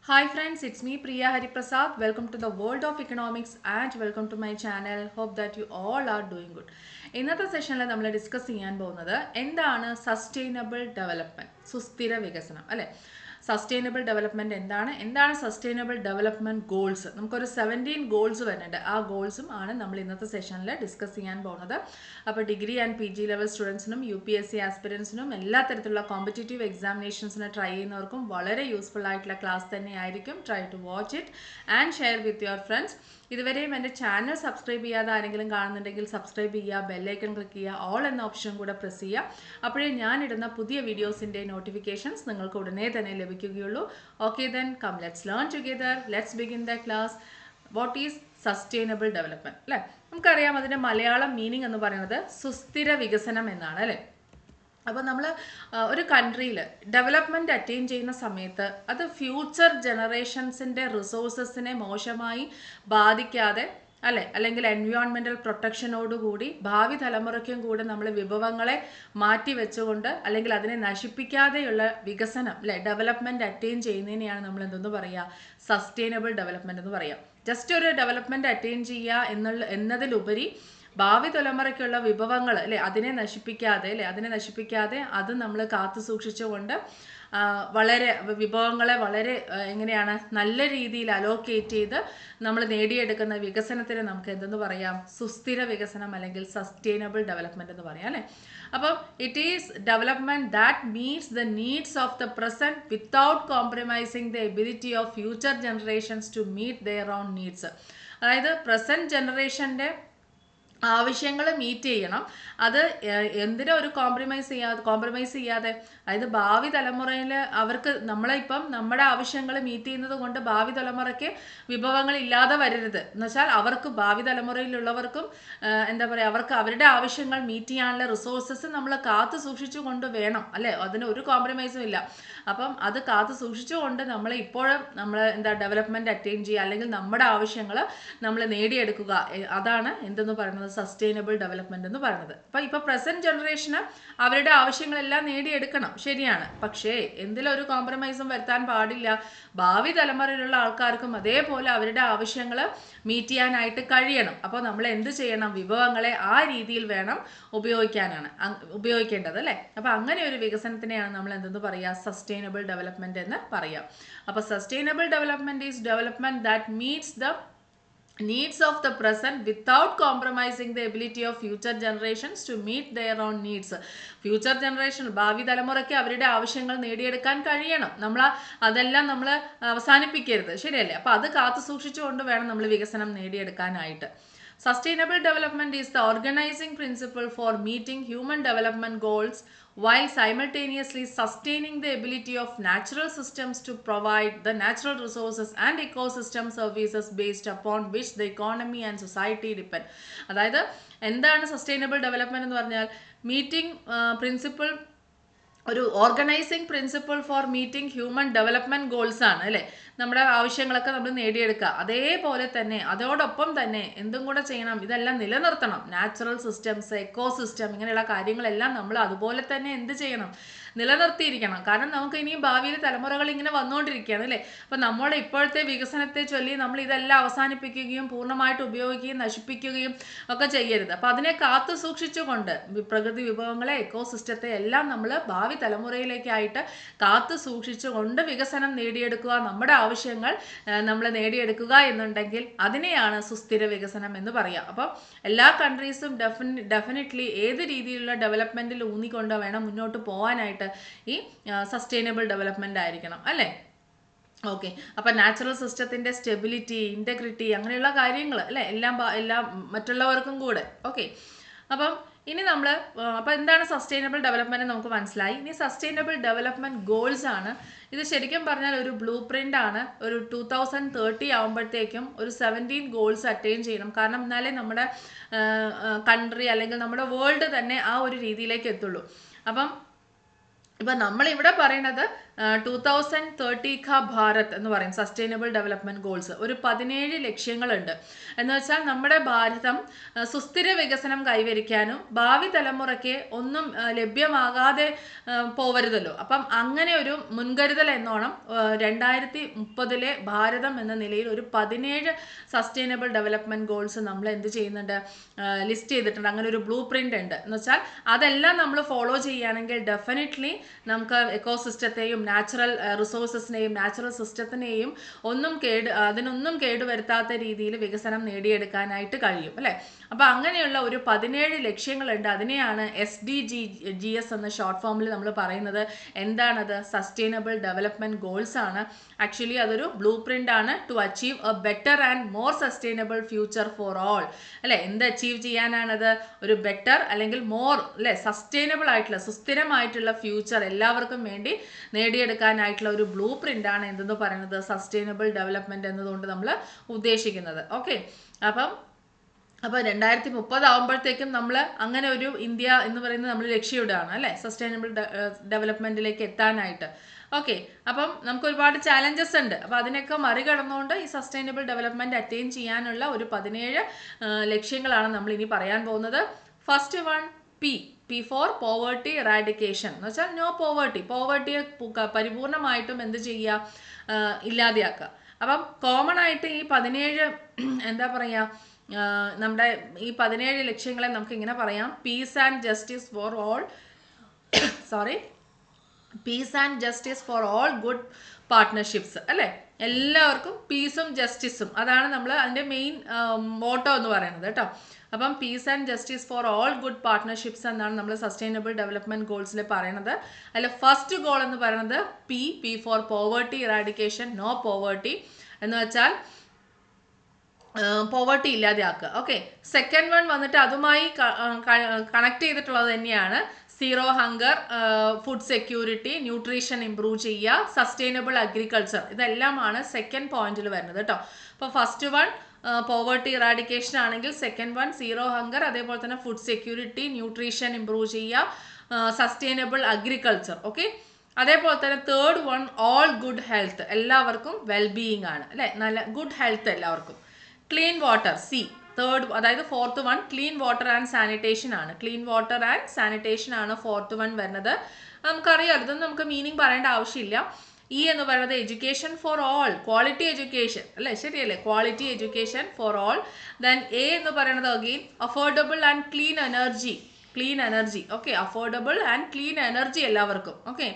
Hi friends, it's me Priya Hariprasad. Welcome to the world of economics and welcome to my channel. Hope that you all are doing good. ഇന്നത്തെ സെഷനിൽ നമ്മൾ discuss ചെയ്യാൻ പോകുന്നത് എന്താണ് sustainable development, സുസ്ഥിര വികസനം അല്ലേ. സസ്റ്റൈനബിൾ ഡെവലപ്മെന്റ് എന്താണ് സസ്റ്റൈനബിൾ ഡെവലപ്മെന്റ് ഗോൾസ്. നമുക്കൊരു 17 ഗോൾസ് വരുന്നുണ്ട്. ആ ഗോൾസും ആണ് നമ്മൾ ഇന്നത്തെ സെഷനിൽ ഡിസ്കസ് ചെയ്യാൻ പോകുന്നത്. അപ്പോൾ ഡിഗ്രി ആൻഡ് PG ലെവൽ സ്റ്റുഡൻസിനും UPSC ആസ്പിരൻസിനും എല്ലാ തരത്തിലുള്ള കോമ്പറ്റേറ്റീവ് എക്സാമിനേഷൻസിന് ട്രൈ ചെയ്യുന്നവർക്കും വളരെ യൂസ്ഫുൾ ആയിട്ടുള്ള ക്ലാസ് തന്നെയായിരിക്കും. Try to watch it and share with your friends. ഇതുവരെയും എൻ്റെ ചാനൽ സബ്സ്ക്രൈബ് ചെയ്യാതെ ആരെങ്കിലും കാണുന്നുണ്ടെങ്കിൽ സബ്സ്ക്രൈബ് ചെയ്യുക, ബെല്ലൈക്കൺ ക്ലിക്ക് ചെയ്യുക, ഓൾ എന്ന ഓപ്ഷൻ കൂടെ പ്രസ് ചെയ്യുക. അപ്പോഴേ ഞാനിടുന്ന പുതിയ വീഡിയോസിൻ്റെ നോട്ടിഫിക്കേഷൻസ് നിങ്ങൾക്ക് ഉടനെ തന്നെ ലഭിക്കുകയുള്ളൂ. Okay then come let's learn together. Let's begin the class. What is sustainable development അല്ലേ. നമുക്കറിയാം അതിൻ്റെ മലയാളം മീനിങ് എന്ന് പറയുന്നത് സുസ്ഥിര വികസനം എന്നാണ് അല്ലേ. അപ്പോൾ നമ്മൾ ഒരു കൺട്രിയിൽ ഡെവലപ്മെൻറ്റ് അറ്റൈൻ ചെയ്യുന്ന സമയത്ത് അത് ഫ്യൂച്ചർ ജനറേഷൻസിൻ്റെ റിസോഴ്സസിനെ മോശമായി ബാധിക്കാതെ അല്ലേ, അല്ലെങ്കിൽ എൻവയോൺമെൻറ്റൽ പ്രൊട്ടക്ഷനോടുകൂടി ഭാവി തലമുറയ്ക്കും കൂടെ നമ്മൾ വിഭവങ്ങളെ മാറ്റി വെച്ചുകൊണ്ട് അല്ലെങ്കിൽ അതിനെ നശിപ്പിക്കാതെയുള്ള വികസനം അല്ലേ, ഡെവലപ്മെൻറ്റ് അറ്റൈൻ ചെയ്യുന്നതിനെയാണ് നമ്മൾ എന്തെന്ന് പറയുക, സസ്റ്റൈനബിൾ ഡെവലപ്മെൻറ്റ് എന്ന് പറയുക. ജസ്റ്റ് ഒരു ഡെവലപ്മെൻറ്റ് അറ്റൈൻ ചെയ്യുക എന്നതിലുപരി ഭാവി തലമുറയ്ക്കുള്ള വിഭവങ്ങൾ അല്ലേ അതിനെ നശിപ്പിക്കാതെ അത് നമ്മൾ കാത്തു സൂക്ഷിച്ചുകൊണ്ട് വളരെ വിഭവങ്ങളെ വളരെ എങ്ങനെയാണ് നല്ല രീതിയിൽ അലോക്കേറ്റ് ചെയ്ത് നമ്മൾ നേടിയെടുക്കുന്ന വികസനത്തിന് നമുക്ക് എന്തെന്ന് പറയാം, സുസ്ഥിര വികസനം അല്ലെങ്കിൽ സസ്റ്റൈനബിൾ ഡെവലപ്മെൻറ്റ് എന്ന് പറയാം അല്ലേ. അപ്പം it is development that meets the needs of the present without compromising the ability of future generations to meet their own needs. അതായത് പ്രസൻറ്റ് ജനറേഷൻ്റെ ആവശ്യങ്ങൾ മീറ്റ് ചെയ്യണം. അത് എന്തിനാ ഒരു കോംപ്രമൈസ് ചെയ്യാതെ അതായത് ഭാവി തലമുറയിൽ അവർക്ക് നമ്മളിപ്പം നമ്മുടെ ആവശ്യങ്ങൾ മീറ്റ് ചെയ്യുന്നത് കൊണ്ട് ഭാവി തലമുറയ്ക്ക് വിഭവങ്ങൾ ഇല്ലാതെ വരരുത് എന്ന് വെച്ചാൽ അവർക്ക് ഭാവി തലമുറയിലുള്ളവർക്കും എന്താ പറയുക, അവർക്ക് അവരുടെ ആവശ്യങ്ങൾ മീറ്റ് ചെയ്യാനുള്ള റിസോഴ്സസ് നമ്മൾ കാത്തു സൂക്ഷിച്ചു കൊണ്ട് വേണം അല്ലേ. അതിന് ഒരു കോംപ്രമൈസും ഇല്ല. അപ്പം അത് കാത്തു സൂക്ഷിച്ചുകൊണ്ട് നമ്മൾ ഇപ്പോഴും നമ്മൾ ഡെവലപ്മെൻറ്റ് അറ്റൈൻ ചെയ്യുക അല്ലെങ്കിൽ നമ്മുടെ ആവശ്യങ്ങൾ നമ്മൾ നേടിയെടുക്കുക. അതാണ് എന്തെന്ന് പറയുന്നത് സസ്റ്റൈനബിൾ ഡെവലപ്മെൻറ്റ് എന്ന് പറയുന്നത്. അപ്പോൾ ഇപ്പോൾ പ്രസൻറ്റ് ജനറേഷന് അവരുടെ ആവശ്യങ്ങളെല്ലാം നേടിയെടുക്കണം, ശരിയാണ്. പക്ഷേ എന്തിലൊരു കോംപ്രമൈസും വരുത്താൻ പാടില്ല. ഭാവി തലമുറയിലുള്ള ആൾക്കാർക്കും അതേപോലെ അവരുടെ ആവശ്യങ്ങൾ മീറ്റ് ചെയ്യാനായിട്ട് കഴിയണം. അപ്പോൾ നമ്മൾ എന്ത് ചെയ്യണം, വിഭവങ്ങളെ ആ രീതിയിൽ വേണം ഉപയോഗിക്കേണ്ടത് അല്ലേ. അപ്പോൾ അങ്ങനെ ഒരു വികസനത്തിനെയാണ് നമ്മൾ എന്തെന്ന് പറയുക, സസ്റ്റൈനബിൾ ഡെവലപ്മെൻറ്റ് എന്ന് പറയാം. അപ്പോൾ sustainable development is development that meets the needs of the present without compromising the ability of future generations to meet their own needs. Future generation ഭാവി തലമുറയ്ക്ക് അവരുടെ ആവശ്യങ്ങൾ നേടിയെടുക്കാൻ കഴിയണം. അതെല്ലാം നമ്മൾ അവസാനിപ്പിക്കരുത്, ശരിയല്ലേ. അപ്പോൾ അത് കാത്തു സൂക്ഷിച്ചുകൊണ്ട് വേണം നമ്മൾ വികസനം നേടിയെടുക്കാനായിട്ട്. Sustainable development is the organizing principle for meeting human development goals while simultaneously sustaining the ability of natural systems to provide the natural resources and ecosystem services based upon which the economy and society depend. അതായത് എന്താണ് sustainable development എന്ന് പറഞ്ഞാൽ meeting principle, ഒരു organising principle four meeting human development goals ആണ് അല്ലേ. നമ്മുടെ ആവശ്യങ്ങളൊക്കെ നമ്മൾ നേടിയെടുക്കുക. അതേപോലെ തന്നെ അതോടൊപ്പം തന്നെ എന്തും കൂടെ ചെയ്യണം, ഇതെല്ലാം നിലനിർത്തണം. നാച്ചുറൽ സിസ്റ്റംസ്, എക്കോസിസ്റ്റം, ഇങ്ങനെയുള്ള കാര്യങ്ങളെല്ലാം നമ്മൾ അതുപോലെ തന്നെ എന്ത് ചെയ്യണം, നിലനിർത്തിയിരിക്കണം. കാരണം നമുക്ക് ഇനിയും ഭാവിയിൽ തലമുറകൾ ഇങ്ങനെ വന്നുകൊണ്ടിരിക്കുകയാണ് അല്ലേ. അപ്പം നമ്മുടെ ഇപ്പോഴത്തെ വികസനത്തെ ചൊല്ലി നമ്മൾ ഇതെല്ലാം അവസാനിപ്പിക്കുകയും പൂർണ്ണമായിട്ട് ഉപയോഗിക്കുകയും നശിപ്പിക്കുകയും ഒക്കെ ചെയ്യരുത്. അപ്പം അതിനെ കാത്തു സൂക്ഷിച്ചുകൊണ്ട് പ്രകൃതി വിഭവങ്ങളെ, എക്കോസിസ്റ്റത്തെ എല്ലാം നമ്മൾ ഭാവി തലമുറയിലേക്കായിട്ട് കാത്തു സൂക്ഷിച്ചുകൊണ്ട് വികസനം നേടിയെടുക്കുക, നമ്മുടെ ആവശ്യങ്ങൾ നമ്മൾ നേടിയെടുക്കുക എന്നുണ്ടെങ്കിൽ അതിനെയാണ് സുസ്ഥിര വികസനം എന്ന് പറയുക. അപ്പം എല്ലാ കൺട്രീസും ഡെഫിനറ്റ്ലി ഏത് രീതിയിലുള്ള ഡെവലപ്മെൻറ്റിൽ ഊന്നിക്കൊണ്ട് വേണം മുന്നോട്ട് പോകാനായിട്ട് ഈ സസ്റ്റൈനബിൾ ഡെവലപ്മെൻറ്റ് ആയിരിക്കണം അല്ലേ. ഓക്കെ. അപ്പം നാച്ചുറൽ സിസ്റ്റത്തിൻ്റെ സ്റ്റെബിലിറ്റി, ഇൻറ്റഗ്രിറ്റി, അങ്ങനെയുള്ള കാര്യങ്ങൾ അല്ലേ എല്ലാം മറ്റുള്ളവർക്കും കൂടെ. ഓക്കെ. അപ്പം ഇനി നമ്മൾ അപ്പോൾ എന്താണ് സസ്റ്റൈനബിൾ ഡെവലപ്മെൻറ്റ് നമുക്ക് മനസ്സിലായി. ഇനി സസ്റ്റൈനബിൾ ഡെവലപ്മെൻറ്റ് ഗോൾസ് ആണ്. ഇത് ശരിക്കും പറഞ്ഞാൽ ഒരു ബ്ലൂ പ്രിൻ്റ് ആണ്. ഒരു 2030 ആകുമ്പോഴത്തേക്കും ഒരു 17 ഗോൾസ് അറ്റൈൻ ചെയ്യണം. കാരണം എന്നാലേ നമ്മുടെ കൺട്രി അല്ലെങ്കിൽ നമ്മുടെ വേൾഡ് തന്നെ ആ ഒരു രീതിയിലേക്ക് എത്തുള്ളൂ. അപ്പം നമ്മളിവിടെ പറയുന്നത് 2030 ക ഭാരത് എന്ന് പറയും സസ്റ്റൈനബിൾ ഡെവലപ്മെന്റ് ഗോൾസ്. ഒരു 17 ലക്ഷ്യങ്ങളുണ്ട്. എന്ന് വെച്ചാൽ നമ്മുടെ ഭാരതം സുസ്ഥിര വികസനം കൈവരിക്കാനും ഭാവി തലമുറയ്ക്ക് ഒന്നും ലഭ്യമാകാതെ പോവരുതല്ലോ. അപ്പം അങ്ങനെ ഒരു മുൻകരുതൽ എന്നോണം 2030 ഭാരതം എന്ന നിലയിൽ ഒരു 17 സസ്റ്റൈനബിൾ ഡെവലപ്മെന്റ് ഗോൾസ് നമ്മൾ എന്ത് ചെയ്യുന്നുണ്ട്, ലിസ്റ്റ് ചെയ്തിട്ടുണ്ട്. അങ്ങനെ ഒരു ബ്ലൂ പ്രിന്റ് ഉണ്ട്. എന്ന് വെച്ചാൽ അതെല്ലാം നമ്മൾ ഫോളോ ചെയ്യുകയാണെങ്കിൽ ഡെഫിനറ്റ്ലി നമുക്ക് എക്കോസിസ്റ്റത്തെയും നാച്ചുറൽ റിസോഴ്സസിനെയും നാച്ചുറൽ സിസ്റ്റത്തിനെയും അതിനൊന്നും കേടുവരുത്താത്ത രീതിയിൽ വികസനം നേടിയെടുക്കാനായിട്ട് കഴിയും അല്ലേ. അപ്പോൾ അങ്ങനെയുള്ള ഒരു 17 ലക്ഷ്യങ്ങളുണ്ട്. അതിനെയാണ് SDGs എന്ന ഷോർട്ട് ഫോമിൽ നമ്മൾ പറയുന്നത്. എന്താണത്? സസ്റ്റൈനബിൾ ഡെവലപ്മെന്റ് ഗോൾസ് ആണ്. ആക്ച്വലി അതൊരു ബ്ലൂ പ്രിന്റ് ആണ്. To achieve a better and more sustainable future for all അല്ലെ. എന്ത് അച്ചീവ് ചെയ്യാനാണത്? ഒരു ബെറ്റർ അല്ലെങ്കിൽ മോർ അല്ലെ സസ്റ്റൈനബിൾ ആയിട്ടുള്ള സുസ്ഥിരമായിട്ടുള്ള ഫ്യൂച്ചർ എല്ലാവർക്കും വേണ്ടി നേടിയെടുക്കാനായിട്ടുള്ള ഒരു ബ്ലൂ പ്രിന്റ് ആണ് എന്തെന്ന് പറയുന്നത് സസ്റ്റൈനബിൾ ഡെവലപ്മെന്റ് എന്നതുകൊണ്ട് നമ്മൾ ഉദ്ദേശിക്കുന്നത്. ഓക്കെ, അപ്പോൾ 2030 ആകുമ്പോഴത്തേക്കും നമ്മൾ അങ്ങനെ ഒരു ഇന്ത്യ എന്ന് പറയുന്നത് നമ്മൾ ലക്ഷ്യമിടുകയാണ് അല്ലേ, സസ്റ്റൈനബിൾ ഡെവലപ്മെന്റിലേക്ക് എത്താനായിട്ട്. ഓക്കെ, അപ്പം നമുക്ക് ഒരുപാട് ചാലഞ്ചസ് ഉണ്ട്. അപ്പോൾ അതിനൊക്കെ മറികടന്നുകൊണ്ട് ഈ സസ്റ്റൈനബിൾ ഡെവലപ്മെന്റ് അറ്റൈൻ ചെയ്യാനുള്ള ഒരു 17 ലക്ഷ്യങ്ങളാണ് നമ്മൾ ഇനി പറയാൻ പോകുന്നത്. First one P for poverty eradication എന്ന് വെച്ചാൽ നോ പോവേർട്ടിയെ പരിപൂർണമായിട്ടും എന്ത് ചെയ്യുക, ഇല്ലാതെയാക്കുക. അപ്പം കോമൺ ആയിട്ട് ഈ 17 എന്താ പറയുക, നമ്മുടെ ഈ 17 ലക്ഷ്യങ്ങളെ നമുക്ക് ഇങ്ങനെ പറയാം. Piece and justice for all good partnerships അല്ലേ. എല്ലാവർക്കും പീസും ജസ്റ്റിസും അതാണ് നമ്മൾ അതിൻ്റെ മെയിൻ മോട്ടോ എന്ന് പറയുന്നത് കേട്ടോ. അപ്പം piece and justice for all good partnerships എന്നാണ് നമ്മൾ സസ്റ്റൈനബിൾ ഡെവലപ്മെന്റ് ഗോൾസിൽ പറയുന്നത്. അതിൽ ഫസ്റ്റ് ഗോൾ എന്ന് പറയുന്നത് P for poverty eradication, no poverty എന്ന് വെച്ചാൽ പോവർട്ടി ഇല്ലാതെയാക്കുക. ഓക്കെ, സെക്കൻഡ് വൺ വന്നിട്ട് അതുമായി കണക്ട് ചെയ്തിട്ടുള്ളത് തന്നെയാണ്. Zero hunger, food security, nutrition improve ചെയ്യുക, സസ്റ്റൈനബിൾ അഗ്രികൾച്ചർ, ഇതെല്ലാമാണ് സെക്കൻഡ് പോയിന്റിൽ വരുന്നത് കേട്ടോ. അപ്പോൾ ഫസ്റ്റ് വൺ പോവർട്ടി ഇറാഡിക്കേഷൻ ആണെങ്കിൽ സെക്കൻഡ് വൺ സീറോ ഹങ്കർ, അതേപോലെ തന്നെ ഫുഡ് സെക്യൂരിറ്റി, ന്യൂട്രീഷൻ ഇംപ്രൂവ് ചെയ്യുക, സസ്റ്റൈനബിൾ അഗ്രികൾച്ചർ. ഓക്കെ, അതേപോലെ തന്നെ third one all good health, എല്ലാവർക്കും വെൽബീയിങ് ആണ് അല്ലേ, നല്ല ഗുഡ് ഹെൽത്ത് എല്ലാവർക്കും. ക്ലീൻ വാട്ടർ തേർഡ്, അതായത് fourth one clean water and sanitation ആണ്. ക്ലീൻ വാട്ടർ ആൻഡ് സാനിറ്റേഷൻ ആണ് ഫോർത്ത് വൺ വരുന്നത്. നമുക്കറിയാം, ഇതൊന്നും നമുക്ക് മീനിങ് പറയേണ്ട ആവശ്യമില്ല. എന്ന് പറയുന്നത് education for all, quality education അല്ലേ, ശരിയല്ലേ, quality education for all. Then എന്ന് പറയുന്നത് again affordable and clean energy. Okay, affordable and clean energy എല്ലാവർക്കും. ഓക്കെ,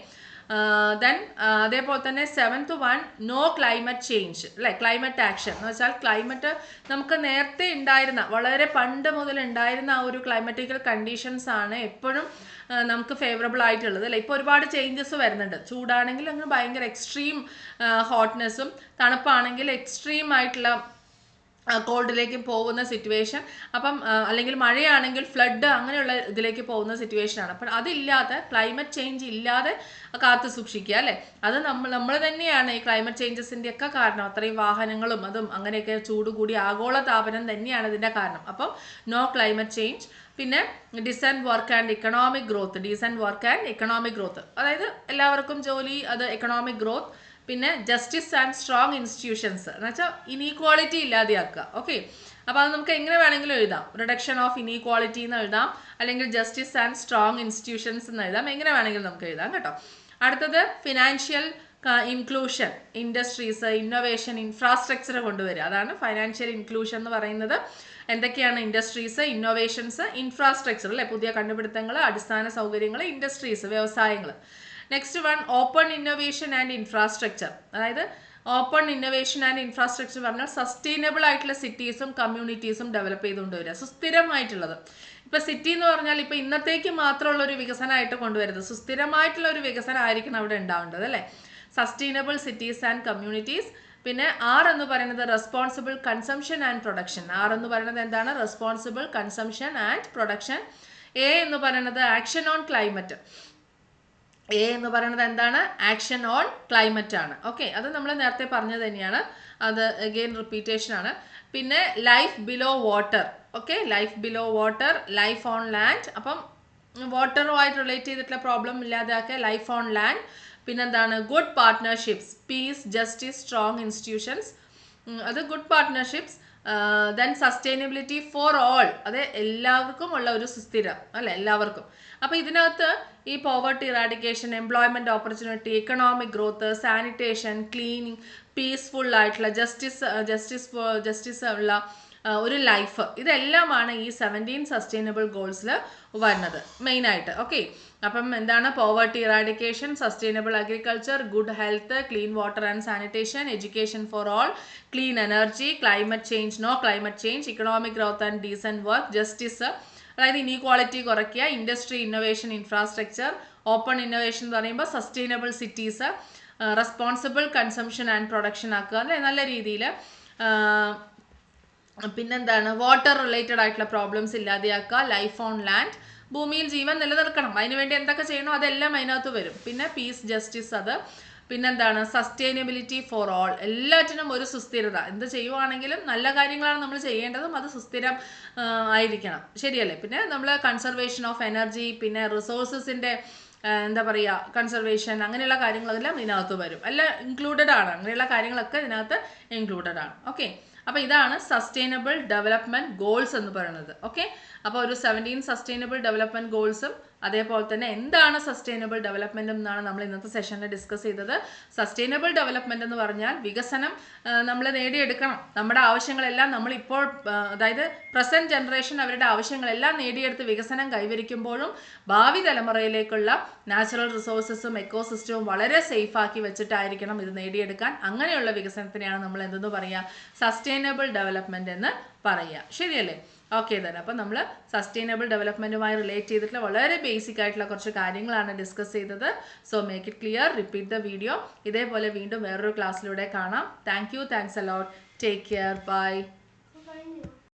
ദെൻ അതേപോലെ തന്നെ seventh one no climate change അല്ലേ, ക്ലൈമറ്റ് ആക്ഷൻ എന്ന് വെച്ചാൽ ക്ലൈമറ്റ് നമുക്ക് നേരത്തെ ഉണ്ടായിരുന്ന വളരെ പണ്ട് മുതൽ ഉണ്ടായിരുന്ന ആ ഒരു ക്ലൈമറ്റിക്കൽ കണ്ടീഷൻസ് ആണ് എപ്പോഴും നമുക്ക് ഫേവറബിൾ ആയിട്ടുള്ളത് അല്ലേ. ഇപ്പോൾ ഒരുപാട് ചേഞ്ചസ് വരുന്നുണ്ട്. ചൂടാണെങ്കിൽ അങ്ങ് ഭയങ്കര എക്സ്ട്രീം ഹോട്ട്നെസ്സും, തണുപ്പാണെങ്കിൽ എക്സ്ട്രീം ആയിട്ടുള്ള കോൾഡിലേക്ക് പോകുന്ന സിറ്റുവേഷൻ. അപ്പം അല്ലെങ്കിൽ മഴയാണെങ്കിൽ ഫ്ലഡ്, അങ്ങനെയുള്ള ഇതിലേക്ക് പോകുന്ന സിറ്റുവേഷനാണ്. അപ്പം അതില്ലാതെ ക്ലൈമറ്റ് ചേഞ്ച് ഇല്ലാതെ കാത്തു സൂക്ഷിക്കുക അല്ലേ. അത് നമ്മൾ തന്നെയാണ് ഈ ക്ലൈമറ്റ് ചേഞ്ചസിൻ്റെ ഒക്കെ കാരണം. അത്രയും വാഹനങ്ങളും അതും അങ്ങനെയൊക്കെ ചൂട് കൂടി ആഗോള താപനം തന്നെയാണ് ഇതിൻ്റെ കാരണം. അപ്പം നോ ക്ലൈമറ്റ് ചേഞ്ച്. പിന്നെ decent work and economic growth, അതായത് എല്ലാവർക്കും ജോലി, അത് എക്കണോമിക് ഗ്രോത്ത്. പിന്നെ ജസ്റ്റിസ് ആൻഡ് സ്ട്രോങ് ഇൻസ്റ്റിറ്റ്യൂഷൻസ് എന്ന് വെച്ചാൽ ഇനീക്വാളിറ്റി ഇല്ലാതെയാക്കുക. ഓക്കെ, അപ്പോൾ അത് നമുക്ക് എങ്ങനെ വേണമെങ്കിലും എഴുതാം. റിഡക്ഷൻ ഓഫ് ഇനീക്വാളിറ്റി എന്ന് എഴുതാം, അല്ലെങ്കിൽ ജസ്റ്റിസ് ആൻഡ് സ്ട്രോങ് ഇൻസ്റ്റിറ്റ്യൂഷൻസ് എന്ന് എഴുതാം. എങ്ങനെ വേണമെങ്കിലും നമുക്ക് എഴുതാം കേട്ടോ. അടുത്തത് financial inclusion, industries, innovation, infrastructure കൊണ്ടുവരിക. അതാണ് ഫൈനാൻഷ്യൽ ഇൻക്ലൂഷൻ എന്ന് പറയുന്നത്. എന്തൊക്കെയാണ് ഇൻഡസ്ട്രീസ്, ഇന്നോവേഷൻസ്, ഇൻഫ്രാസ്ട്രക്ചർ അല്ലേ, പുതിയ കണ്ടുപിടുത്തങ്ങൾ, അടിസ്ഥാന സൗകര്യങ്ങൾ, ഇൻഡസ്ട്രീസ്, വ്യവസായങ്ങൾ. Next one open innovation and infrastructure, അതായത് ഓപ്പൺ ഇന്നോവേഷൻ ആൻഡ് ഇൻഫ്രാസ്ട്രക്ചർ പറഞ്ഞാൽ സസ്റ്റൈനബിൾ ആയിട്ടുള്ള സിറ്റീസും കമ്മ്യൂണിറ്റീസും ഡെവലപ്പ് ചെയ്തുകൊണ്ട് വരിക, സുസ്ഥിരമായിട്ടുള്ളത്. ഇപ്പോൾ സിറ്റി എന്ന് പറഞ്ഞാൽ ഇപ്പോൾ ഇന്നത്തേക്ക് മാത്രമുള്ള ഒരു വികസനമായിട്ട് കൊണ്ടുവരുന്നത്, സുസ്ഥിരമായിട്ടുള്ള ഒരു വികസനം ആയിരിക്കണം അവിടെ ഉണ്ടാവേണ്ടത് അല്ലേ. Sustainable cities and communities. പിന്നെ എന്ന് പറയുന്നത് റെസ്പോൺസിബിൾ കൺസംഷൻ ആൻഡ് പ്രൊഡക്ഷൻ. എന്ന് പറയുന്നത് എന്താണ്? Responsible consumption and production. എന്ന് പറയുന്നത് ആക്ഷൻ ഓൺ ക്ലൈമറ്റ്. എന്ന് പറയുന്നത് എന്താണ്? ആക്ഷൻ ഓൺ ക്ലൈമറ്റ് ആണ്. ഓക്കെ, അത് നമ്മൾ നേരത്തെ പറഞ്ഞത് തന്നെയാണ്, അത് അഗെയിൻ റിപ്പീറ്റേഷൻ ആണ്. പിന്നെ life below water. Okay, life below water, life on land. അപ്പം വാട്ടറുമായിട്ട് റിലേറ്റ് ചെയ്തിട്ടുള്ള പ്രോബ്ലം ഇല്ലാതാക്കുക, ലൈഫ് ഓൺ ലാൻഡ്. പിന്നെന്താണ് good partnerships, peace, justice, strong institutions, അത് good partnerships. Then sustainability for all, അത് എല്ലാവർക്കും ഉള്ള ഒരു സുസ്ഥിരം അല്ലെ, എല്ലാവർക്കും. അപ്പോൾ ഇതിനകത്ത് ഈ poverty eradication, employment opportunity, economic growth, sanitation, cleaning, peaceful ആയിട്ടുള്ള ജസ്റ്റിസ് ഉള്ള ഒരു ലൈഫ്, ഇതെല്ലാമാണ് ഈ 17 സസ്റ്റൈനബിൾ ഗോൾസിൽ വരുന്നത് മെയിനായിട്ട്. ഓക്കെ, അപ്പം എന്താണ് poverty eradication, sustainable agriculture, good health, clean water and sanitation, education for all, clean energy, climate change, no climate change, economic growth and decent work, justice, അതായത് ഇനീക്വാളിറ്റി കുറയ്ക്കുക, industry, innovation, infrastructure, open innovation എന്ന് പറയുമ്പോൾ sustainable cities, responsible consumption and production ആക്കുക അല്ലെ നല്ല രീതിയിൽ. പിന്നെന്താണ് water related ആയിട്ടുള്ള പ്രോബ്ലംസ് ഇല്ലാതെയാക്കുക, ലൈഫ് ഓൺ ലാൻഡ്, ഭൂമിയിൽ ജീവൻ നിലനിർത്തണം, അതിനുവേണ്ടി എന്തൊക്കെ ചെയ്യണോ അതെല്ലാം അതിനകത്ത് വരും. പിന്നെ പീസ്, ജസ്റ്റിസ്, അത് പിന്നെന്താണ് സസ്റ്റൈനബിലിറ്റി ഫോർ ഓൾ, എല്ലാറ്റിനും ഒരു സുസ്ഥിരത. എന്ത് ചെയ്യുവാണെങ്കിലും നല്ല കാര്യങ്ങളാണ് നമ്മൾ ചെയ്യേണ്ടതും അത് സുസ്ഥിരം ആയിരിക്കണം, ശരിയല്ലേ. പിന്നെ നമ്മൾ കൺസർവേഷൻ ഓഫ് എനർജി, പിന്നെ റിസോഴ്സസിൻ്റെ എന്താ പറയുക കൺസർവേഷൻ, അങ്ങനെയുള്ള കാര്യങ്ങളെല്ലാം ഇതിനകത്ത് വരും, എല്ലാം ഇൻക്ലൂഡഡ് ആണ്, അങ്ങനെയുള്ള കാര്യങ്ങളൊക്കെ ഇതിനകത്ത് ഇൻക്ലൂഡഡ് ആണ്. ഓക്കെ, അപ്പോൾ ഇതാണ് സസ്റ്റൈനബിൾ ഡെവലപ്മെൻറ്റ് ഗോൾസ് എന്ന് പറയുന്നത്. ഓക്കെ, അപ്പോൾ ഒരു 17 സസ്റ്റൈനബിൾ ഡെവലപ്മെൻറ്റ് ഗോൾസും അതേപോലെ തന്നെ എന്താണ് സസ്റ്റൈനബിൾ ഡെവലപ്മെൻറ്റ് എന്നാണ് നമ്മൾ ഇന്നത്തെ സെഷനിൽ ഡിസ്കസ് ചെയ്തത്. സസ്റ്റൈനബിൾ ഡെവലപ്മെൻറ്റ് എന്ന് പറഞ്ഞാൽ വികസനം നമ്മൾ നേടിയെടുക്കണം, നമ്മുടെ ആവശ്യങ്ങളെല്ലാം നമ്മളിപ്പോൾ അതായത് പ്രസൻറ്റ് ജനറേഷൻ അവരുടെ ആവശ്യങ്ങളെല്ലാം നേടിയെടുത്ത് വികസനം കൈവരിക്കുമ്പോഴും ഭാവി തലമുറയിലേക്കുള്ള നാച്ചുറൽ റിസോഴ്സസും എക്കോസിസ്റ്റവും വളരെ സേഫ് ആക്കി വെച്ചിട്ടായിരിക്കണം ഇത് നേടിയെടുക്കാൻ. അങ്ങനെയുള്ള വികസനത്തിനെയാണ് നമ്മൾ എന്തെന്ന് പറയുക, സസ്റ്റൈനബിൾ ഡെവലപ്മെൻറ്റ് എന്ന് പറയുക, ശരിയല്ലേ. ഓക്കെ തന്നെ, അപ്പം നമ്മൾ സസ്റ്റൈനബിൾ ഡെവലപ്മെൻറ്റുമായി റിലേറ്റ് ചെയ്തിട്ടുള്ള വളരെ ബേസിക് ആയിട്ടുള്ള കുറച്ച് കാര്യങ്ങളാണ് ഡിസ്കസ് ചെയ്തത്. So make it clear, repeat the video. ഇതേപോലെ വീണ്ടും വേറൊരു ക്ലാസ്സിലൂടെ കാണാം. Thank you, thanks a lot, take care, by.